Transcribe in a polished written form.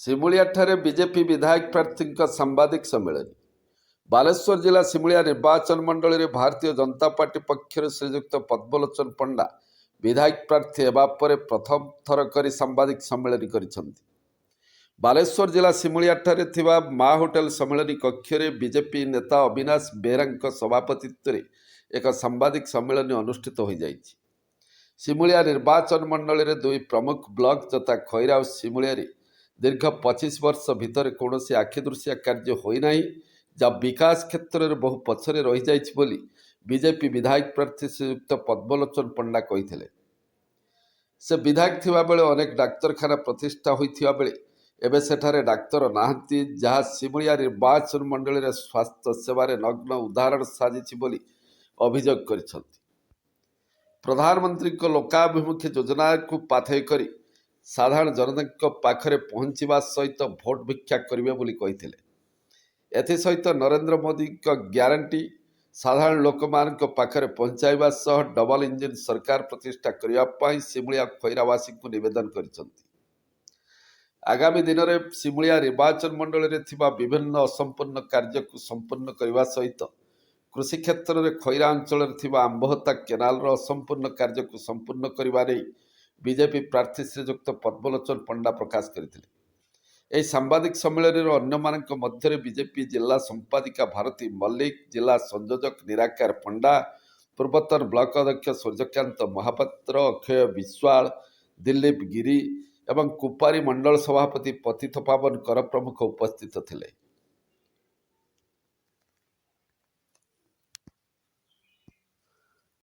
ସିମୁଳିଆଠାରେ BJP ବିଧାୟକ ପ୍ରାର୍ଥୀଙ୍କ ସାମ୍ବାଦିକ ସମ୍ମିଳନୀ। ବାଲେଶ୍ୱର ଜିଲ୍ଲା ସିମୁଳିଆ ନିର୍ବାଚନ ମଣ୍ଡଳୀରେ ଭାରତୀୟ ଜନତା ପାର୍ଟି ପକ୍ଷରୁ ଶ୍ରୀଯୁକ୍ତ ପଦ୍ମଲୋଚନ ପଣ୍ଡା ବିଧାୟକ ପ୍ରାର୍ଥୀ ହେବା ପରେ ପ୍ରଥମ ଥର କରି ସାମ୍ବାଦିକ ସମ୍ମିଳନୀ କରିଛନ୍ତି। ବାଲେଶ୍ୱର ଜିଲ୍ଲା ସିମୁଳିଆଠାରେ ଥିବା ମା ହୋଟେଲ ସମ୍ମିଳନୀ କକ୍ଷରେ ବିଜେପି ନେତା ଅବିନାଶ ବେହେରାଙ୍କ ସଭାପତିତ୍ୱରେ ଏକ ସାମ୍ବାଦିକ ସମ୍ମିଳନୀ ଅନୁଷ୍ଠିତ ହୋଇଯାଇଛି। ସିମୁଳିଆ ନିର୍ବାଚନ ମଣ୍ଡଳୀରେ ଦୁଇ ପ୍ରମୁଖ ବ୍ଲକ ଯଥା ଖଇରା ଓ ସିମୁଳିଆରେ ଦୀର୍ଘ 25 ବର୍ଷ ଭିତରେ କୌଣସି ଆଖିଦୃଶିଆ କାର୍ଯ୍ୟ ହୋଇନାହିଁ, ଯାହା ବିକାଶ କ୍ଷେତ୍ରରେ ବହୁ ପଛରେ ରହିଯାଇଛି ବୋଲି ବିଜେପି ବିଧାୟକ ପ୍ରାର୍ଥୀ ଶ୍ରୀଯୁକ୍ତ ପଦ୍ମଲୋଚନ ପଣ୍ଡା କହିଥିଲେ। ସେ ବିଧାୟକ ଥିବାବେଳେ ଅନେକ ଡାକ୍ତରଖାନା ପ୍ରତିଷ୍ଠା ହୋଇଥିବା ବେଳେ ଏବେ ସେଠାରେ ଡାକ୍ତର ନାହାନ୍ତି, ଯାହା ସିମୁଳିଆ ନିର୍ବାଚନ ମଣ୍ଡଳୀରେ ସ୍ୱାସ୍ଥ୍ୟ ସେବାରେ ନଗ୍ନ ଉଦାହରଣ ସାଜିଛି ବୋଲି ଅଭିଯୋଗ କରିଛନ୍ତି। ପ୍ରଧାନମନ୍ତ୍ରୀଙ୍କ ଲୋକାଭିମୁଖୀ ଯୋଜନାକୁ ପାଥେୟ କରି ସାଧାରଣ ଜନତାଙ୍କ ପାଖରେ ପହଞ୍ଚିବା ସହିତ ଭୋଟ ଭିକ୍ଷା କରିବେ ବୋଲି କହିଥିଲେ। ଏଥିସହିତ ନରେନ୍ଦ୍ର ମୋଦିଙ୍କ ଗ୍ୟାରେଣ୍ଟି ସାଧାରଣ ଲୋକମାନଙ୍କ ପାଖରେ ପହଞ୍ଚାଇବା ସହ ଡବଲ ଇଞ୍ଜିନ ସରକାର ପ୍ରତିଷ୍ଠା କରିବା ପାଇଁ ସିମୁଳିଆ ଖଇରାବାସୀଙ୍କୁ ନିବେଦନ କରିଛନ୍ତି। ଆଗାମୀ ଦିନରେ ସିମୁଳିଆ ନିର୍ବାଚନ ମଣ୍ଡଳୀରେ ଥିବା ବିଭିନ୍ନ ଅସମ୍ପୂର୍ଣ୍ଣ କାର୍ଯ୍ୟକୁ ସମ୍ପୂର୍ଣ୍ଣ କରିବା ସହିତ କୃଷି କ୍ଷେତ୍ରରେ ଖଇରା ଅଞ୍ଚଳରେ ଥିବା ଆମ୍ବହତା କେନାଲର ଅସମ୍ପୂର୍ଣ୍ଣ କାର୍ଯ୍ୟକୁ ସମ୍ପୂର୍ଣ୍ଣ କରିବା ନେଇ ବିଜେପି ପ୍ରାର୍ଥୀ ଶ୍ରୀଯୁକ୍ତ ପଦ୍ମଲୋଚନ ପଣ୍ଡା ପ୍ରକାଶ କରିଥିଲେ। ଏହି ସାମ୍ବାଦିକ ସମ୍ମିଳନୀର ଅନ୍ୟମାନଙ୍କ ମଧ୍ୟରେ ବିଜେପି ଜିଲ୍ଲା ସମ୍ପାଦିକା ଭାରତୀ ମଲ୍ଲିକ, ଜିଲ୍ଲା ସଂଯୋଜକ ନିରାକାର ପଣ୍ଡା, ପୂର୍ବତନ ବ୍ଲକ ଅଧ୍ୟକ୍ଷ ସୂର୍ଯ୍ୟକାନ୍ତ ମହାପାତ୍ର, ଅକ୍ଷୟ ବିଶ୍ୱାଳ, ଦିଲ୍ଲୀପ ଗିରି ଏବଂ କୁପାରୀ ମଣ୍ଡଳ ସଭାପତି ପତିତ ପାବନ କର ପ୍ରମୁଖ ଉପସ୍ଥିତ ଥିଲେ।